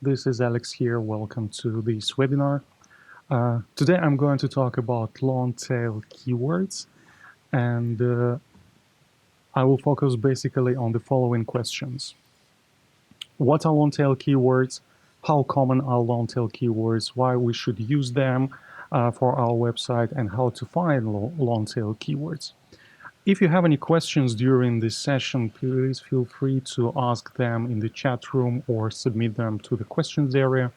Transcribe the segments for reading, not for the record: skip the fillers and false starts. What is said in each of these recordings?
This is Alex here. Welcome to this webinar. Today I'm going to talk about long tail keywords, and I will focus basically on the following questions. What are long tail keywords? How common are long tail keywords? Why we should use them for our website, and how to find long tail keywords. If you have any questions during this session, please feel free to ask them in the chat room or submit them to the questions area.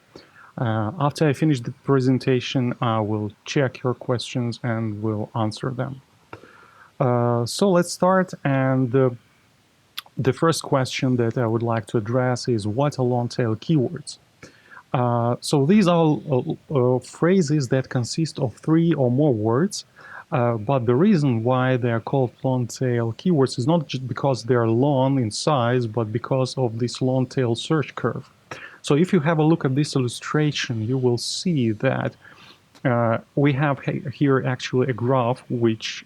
After I finish the presentation, I will check your questions and will answer them. So let's start. And the first question that I would like to address is, what are long tail keywords? So these are phrases that consist of 3 or more words. But the reason why they are called long tail keywords is not just because they are long in size, but because of this long tail search curve. So if you have a look at this illustration, you will see that we have here actually a graph which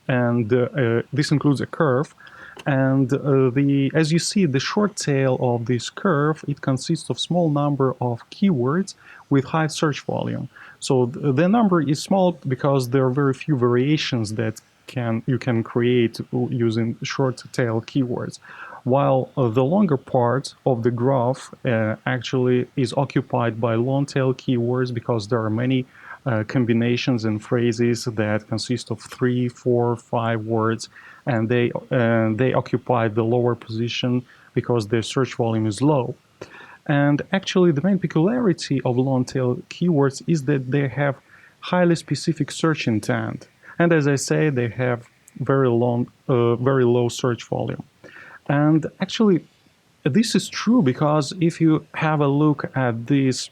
this includes a curve, and as you see, the short tail of this curve, it consists of small number of keywords with high search volume. So the number is small because there are very few variations that you can create using short tail keywords, while the longer part of the graph actually is occupied by long tail keywords, because there are many combinations and phrases that consist of 3, 4, 5 words, and they occupy the lower position because their search volume is low. And actually, the main peculiarity of long tail keywords is that they have highly specific search intent, and as I say, they have very low search volume. And actually, this is true because if you have a look at this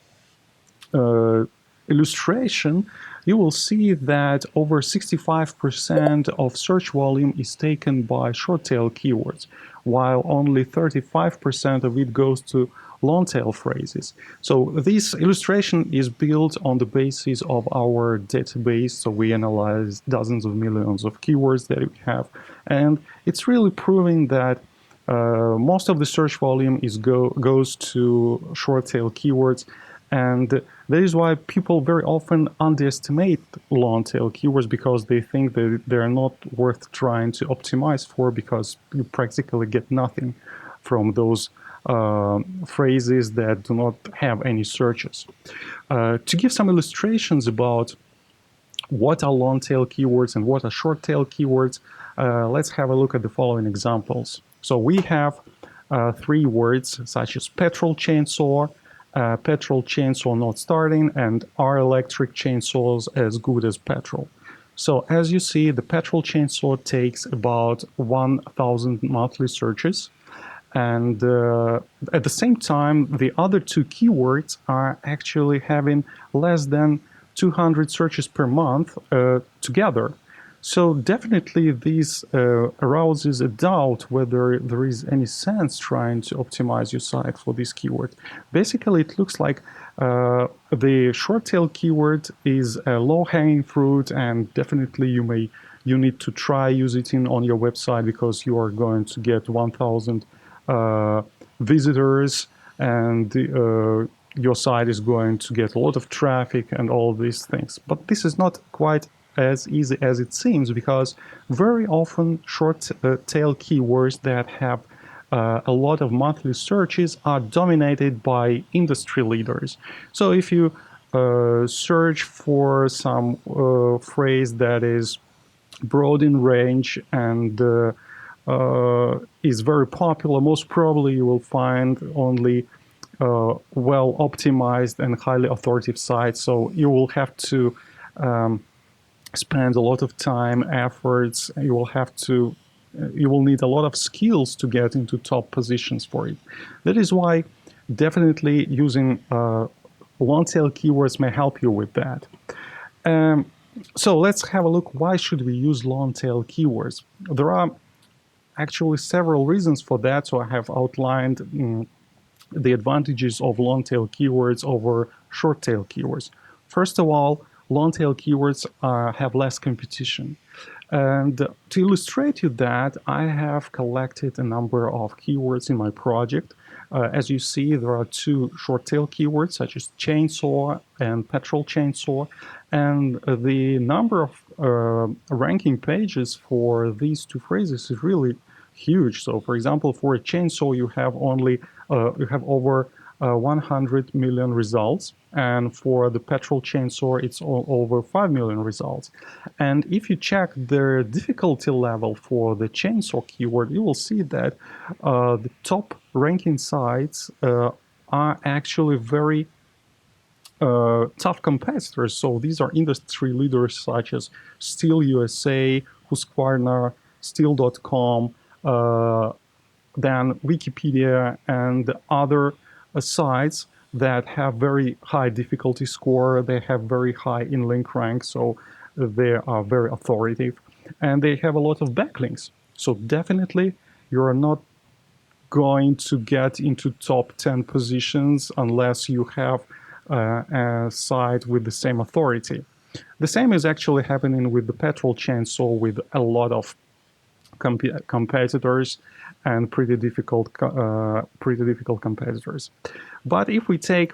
illustration, you will see that over 65% of search volume is taken by short tail keywords, while only 35% of it goes to long tail phrases. So this illustration is built on the basis of our database. So we analyze dozens of millions of keywords that we have, and it's really proving that most of the search volume goes to short tail keywords. And that is why people very often underestimate long tail keywords, because they think that they're not worth trying to optimize for, because you practically get nothing from those phrases that do not have any searches. To give some illustrations about what are long tail keywords and what are short tail keywords, let's have a look at the following examples. So we have 3 words such as petrol chainsaw, petrol chainsaw not starting, and are electric chainsaws as good as petrol? So as you see, the petrol chainsaw takes about 1,000 monthly searches, and at the same time, the other 2 keywords are actually having less than 200 searches per month together. So definitely this arouses a doubt whether there is any sense trying to optimize your site for this keyword. Basically, it looks like the short tail keyword is a low-hanging fruit, and definitely you need to try using it on your website, because you are going to get 1,000 visitors, and your site is going to get a lot of traffic and all these things. But this is not quite as easy as it seems, because very often short tail keywords that have a lot of monthly searches are dominated by industry leaders. So if you search for some phrase that is broad in range and is very popular, most probably you will find only well optimized and highly authoritative sites. So you will have to spend a lot of time, efforts. You will need a lot of skills to get into top positions for it. That is why definitely using long tail keywords may help you with that. So let's have a look. Why should we use long tail keywords? There are actually several reasons for that. So I have outlined the advantages of long tail keywords over short tail keywords. First of all, long tail keywords have less competition. And to illustrate you that, I have collected a number of keywords in my project. As you see, there are two short tail keywords such as chainsaw and petrol chainsaw. And the number of ranking pages for these two phrases is really huge. So for example, for a chainsaw, you have over 100 million results, and for the petrol chainsaw it's over 5 million results. And if you check the difficulty level for the chainsaw keyword, you will see that the top ranking sites are actually very tough competitors. So these are industry leaders such as Steel USA, Husqvarna, Steel.com, than Wikipedia and other sites that have very high difficulty score. They have very high in-link rank, so they are very authoritative, and they have a lot of backlinks. So definitely you are not going to get into top 10 positions unless you have a site with the same authority. The same is actually happening with the petrol chainsaw, with a lot of competitors and pretty difficult competitors. But if we take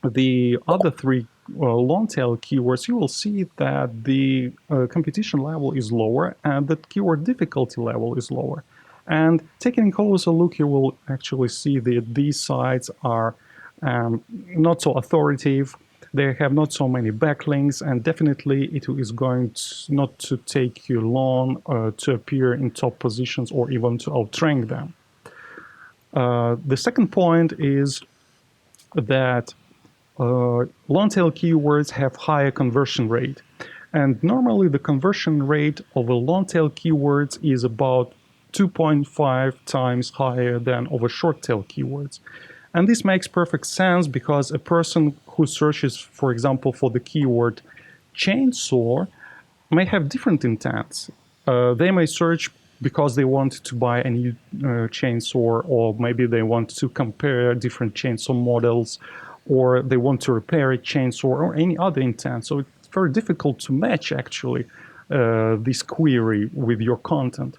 the other three long tail keywords, you will see that the competition level is lower and the keyword difficulty level is lower. And taking a closer look, you will actually see that these sites are not so authoritative. They have not so many backlinks, and definitely it is going not to take you long to appear in top positions or even to outrank them. The second point is that long-tail keywords have higher conversion rate. And normally the conversion rate of a long-tail keywords is about 2.5 times higher than of a short-tail keywords. And this makes perfect sense because a person who searches, for example, for the keyword chainsaw may have different intents. They may search because they want to buy a new chainsaw, or maybe they want to compare different chainsaw models, or they want to repair a chainsaw, or any other intent. So it's very difficult to match actually this query with your content.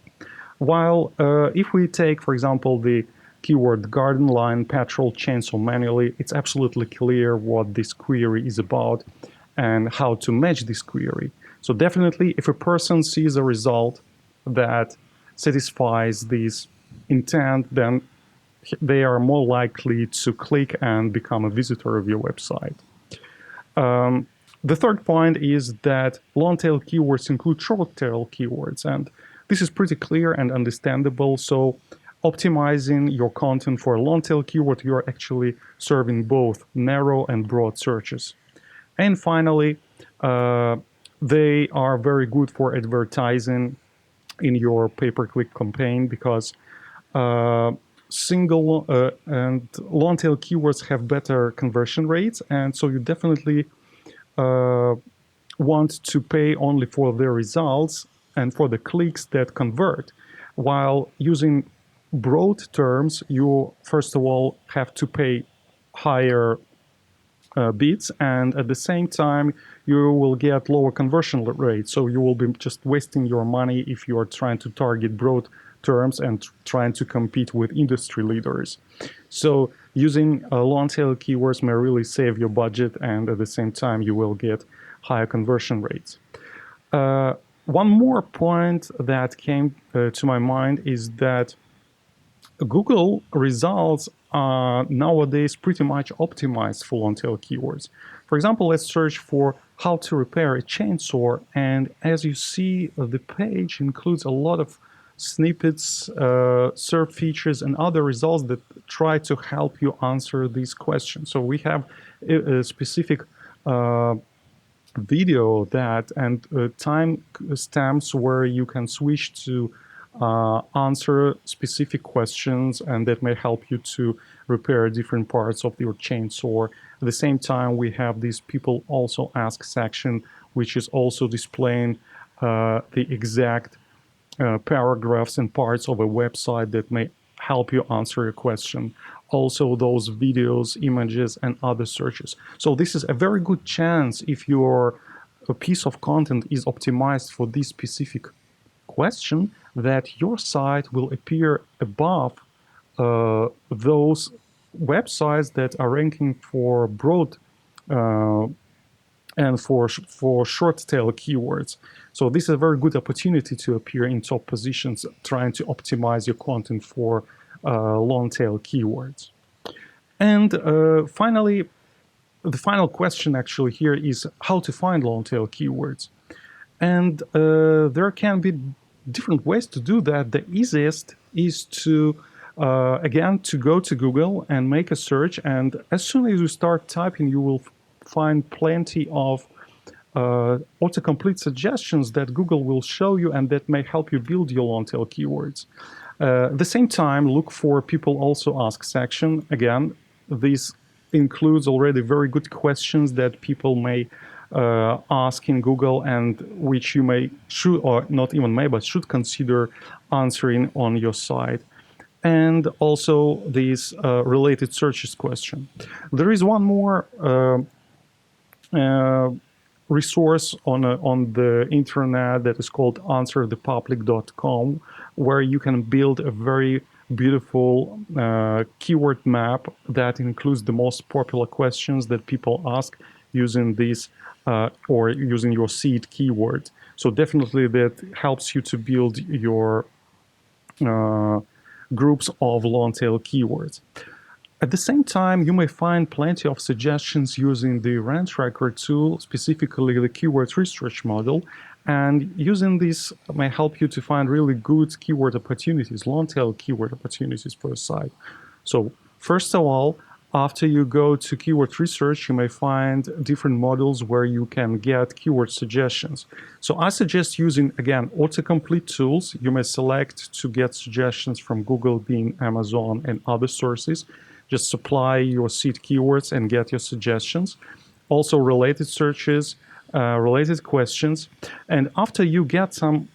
While if we take, for example, the keyword garden line petrol chainsaw manually, it's absolutely clear what this query is about and how to match this query. So definitely, if a person sees a result that satisfies this intent, then they are more likely to click and become a visitor of your website. The third point is that long-tail keywords include short-tail keywords, and this is pretty clear and understandable. So optimizing your content for a long-tail keyword, you're actually serving both narrow and broad searches. And finally, they are very good for advertising in your pay-per-click campaign because single and long-tail keywords have better conversion rates, and so you definitely want to pay only for the results and for the clicks that convert. While using broad terms, you first of all have to pay higher bids, and at the same time you will get lower conversion rate. So you will be just wasting your money if you are trying to target broad terms and trying to compete with industry leaders. So using long-tail keywords may really save your budget, and at the same time you will get higher conversion rates. One more point that came to my mind is that Google results are nowadays pretty much optimized for long-tail keywords. For example, let's search for how to repair a chainsaw, and as you see, the page includes a lot of snippets, serve features, and other results that try to help you answer these questions. So we have a specific video that and time stamps where you can switch to answer specific questions, and that may help you to repair different parts of your chainsaw. At the same time, we have this people also ask section, which is also displaying the exact paragraphs and parts of a website that may help you answer a question. Also those videos, images, and other searches. So this is a very good chance if you're a piece of content is optimized for this specific question, that your site will appear above those websites that are ranking for broad and for short tail keywords. So this is a very good opportunity to appear in top positions trying to optimize your content for long tail keywords. And finally, the final question actually here is how to find long tail keywords. And there can be different ways to do that. The easiest is to, again, to go to Google and make a search. And as soon as you start typing, you will find plenty of autocomplete suggestions that Google will show you and that may help you build your long tail keywords. At the same time, look for people also ask section. Again, this includes already very good questions that people may ask in Google and which you should, or not even may, but should consider answering on your site. And also this related searches question. There is one more resource on the internet that is called answerthepublic.com, where you can build a very beautiful keyword map that includes the most popular questions that people ask using this or using your seed keyword. So definitely that helps you to build your groups of long tail keywords. At the same time, you may find plenty of suggestions using the Rand Tracker tool, specifically the keyword research model, and using this may help you to find really good keyword opportunities, long-tail keyword opportunities for your site. So first of all, after you go to keyword research, you may find different models where you can get keyword suggestions. So I suggest using, again, autocomplete tools. You may select to get suggestions from Google, Bing, Amazon, and other sources. Just supply your seed keywords and get your suggestions. Also related searches, related questions. And after you get some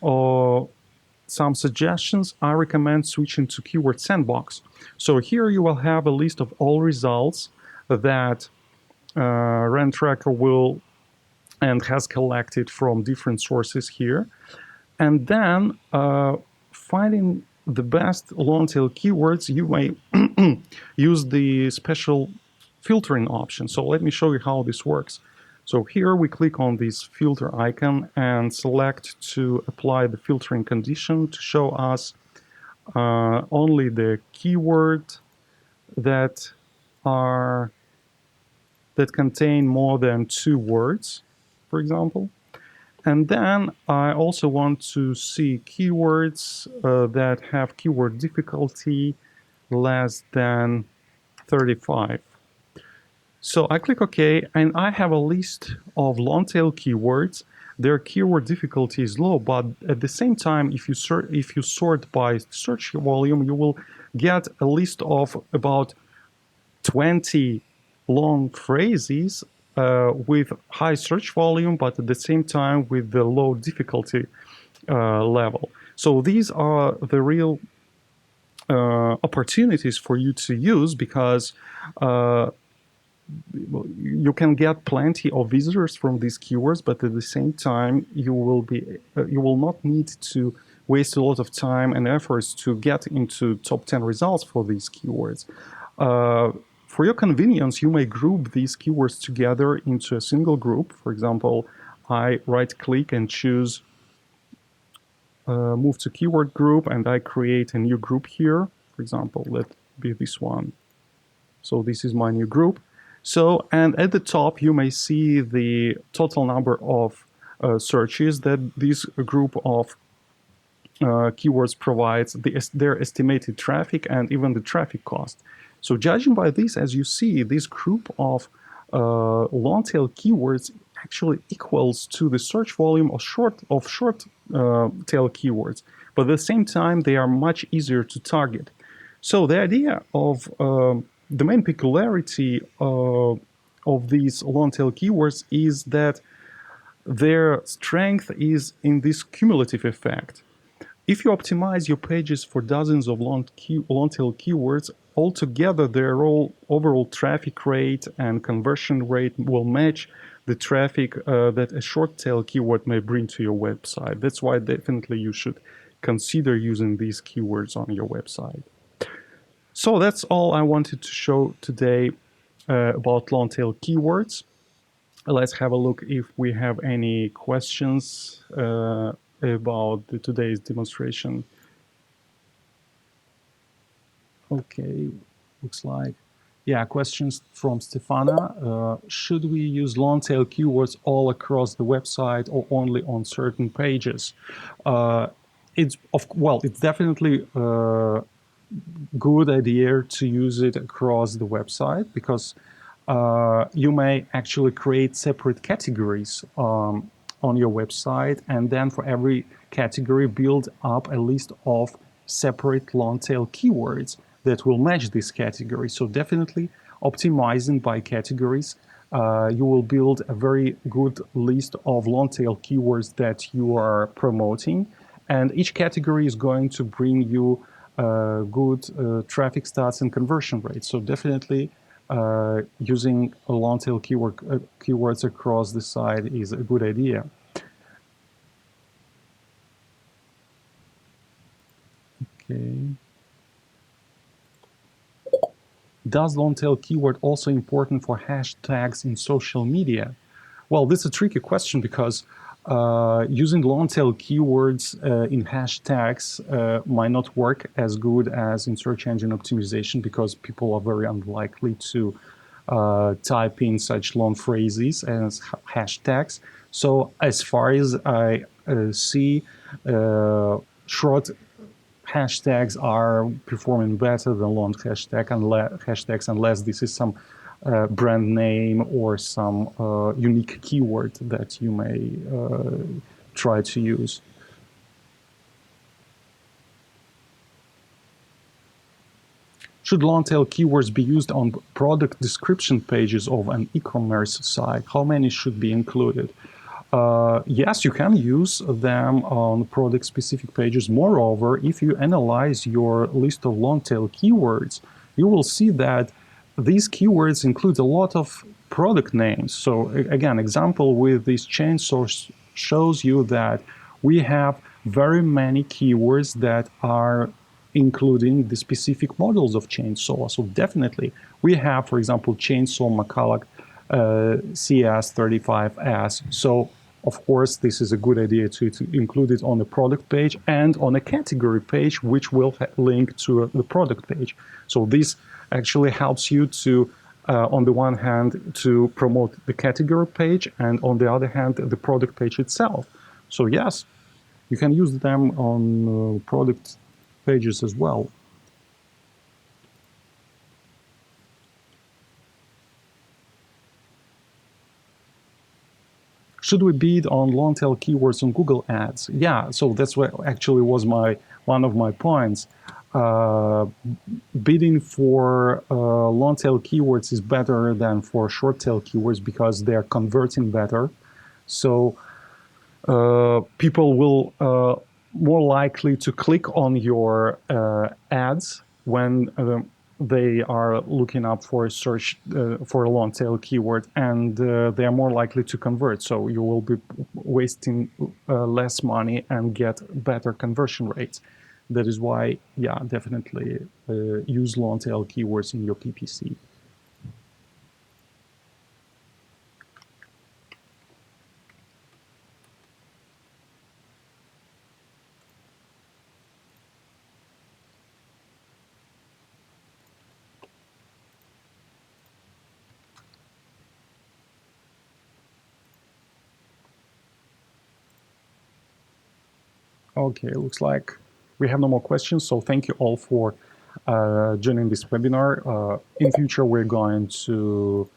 suggestions, I recommend switching to Keyword Sandbox. So here you will have a list of all results that Rand Tracker will and has collected from different sources here. And then finding the best long-tail keywords, you may use the special filtering option. So let me show you how this works. So here we click on this filter icon and select to apply the filtering condition to show us only the keyword that contain more than 2 words, for example. And then I also want to see keywords that have keyword difficulty less than 35. So I click OK, and I have a list of long-tail keywords. Their keyword difficulty is low, but at the same time, if you sort by search volume, you will get a list of about 20 long phrases with high search volume, but at the same time with the low difficulty level. So these are the real opportunities for you to use, because you can get plenty of visitors from these keywords, but at the same time you will not need to waste a lot of time and efforts to get into top 10 results for these keywords. For your convenience, you may group these keywords together into a single group. For example, I right-click and choose Move to Keyword Group, and I create a new group here. For example, let be this one. So this is my new group. So, and at the top, you may see the total number of searches that this group of keywords provides, their estimated traffic, and even the traffic cost. So judging by this, as you see, this group of long-tail keywords actually equals to the search volume of short-tail keywords. But at the same time, they are much easier to target. So the idea of the main peculiarity of these long-tail keywords is that their strength is in this cumulative effect. If you optimize your pages for dozens of long-tail keywords, altogether their overall traffic rate and conversion rate will match the traffic that a short tail keyword may bring to your website. That's why definitely you should consider using these keywords on your website. So that's all I wanted to show today about long tail keywords. Let's have a look if we have any questions about today's demonstration. Okay, looks like, yeah, questions from Stefana. Should we use long tail keywords all across the website or only on certain pages? It's definitely good idea to use it across the website because you may actually create separate categories on your website, and then for every category build up a list of separate long tail keywords that will match this category. So definitely optimizing by categories, you will build a very good list of long tail keywords that you are promoting, and each category is going to bring you good traffic stats and conversion rates. So definitely using a long tail keywords across the site is a good idea. Okay. Does long tail keyword also important for hashtags in social media? Well, this is a tricky question because using long tail keywords in hashtags might not work as good as in search engine optimization because people are very unlikely to type in such long phrases as hashtags. So as far as I see, short hashtags are performing better than long hashtags unless this is some brand name or some unique keyword that you may try to use. Should long tail keywords be used on product description pages of an e-commerce site? How many should be included? Yes, you can use them on product-specific pages. Moreover, if you analyze your list of long-tail keywords, you will see that these keywords include a lot of product names. So again, example with this chainsaw shows you that we have very many keywords that are including the specific models of chainsaw. So definitely, we have, for example, chainsaw McCulloch CS35S. So of course, this is a good idea to include it on the product page and on a category page, which will link to the product page. So this actually helps you to, on the one hand, to promote the category page, and on the other hand, the product page itself. So yes, you can use them on product pages as well. Should we bid on long tail keywords on Google Ads? Yeah, so that's what actually was one of my points. Bidding for long tail keywords is better than for short tail keywords because they are converting better. So people will more likely to click on your ads when they are looking up for a search for a long tail keyword, and they are more likely to convert. So you will be wasting less money and get better conversion rates. That is why, yeah, definitely use long tail keywords in your PPC. Okay, looks like we have no more questions. So thank you all for joining this webinar. In future, we're going to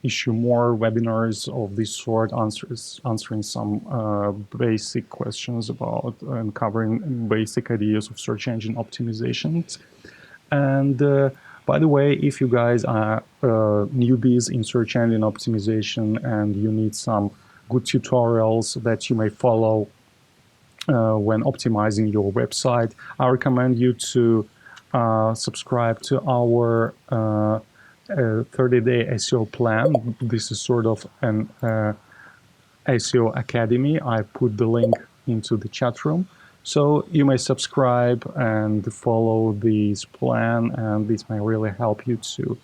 issue more webinars of this sort, answering some basic questions about and covering basic ideas of search engine optimizations. And by the way, if you guys are newbies in search engine optimization and you need some good tutorials that you may follow when optimizing your website, I recommend you to subscribe to our 30-day SEO plan. This is sort of an SEO Academy. I put the link into the chat room. So you may subscribe and follow this plan, and this may really help you to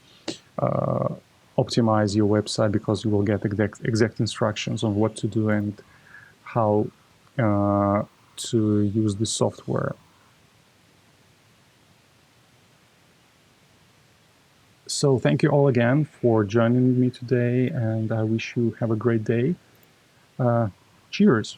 optimize your website, because you will get exact instructions on what to do and how to use the software. So thank you all again for joining me today, and I wish you have a great day. Cheers.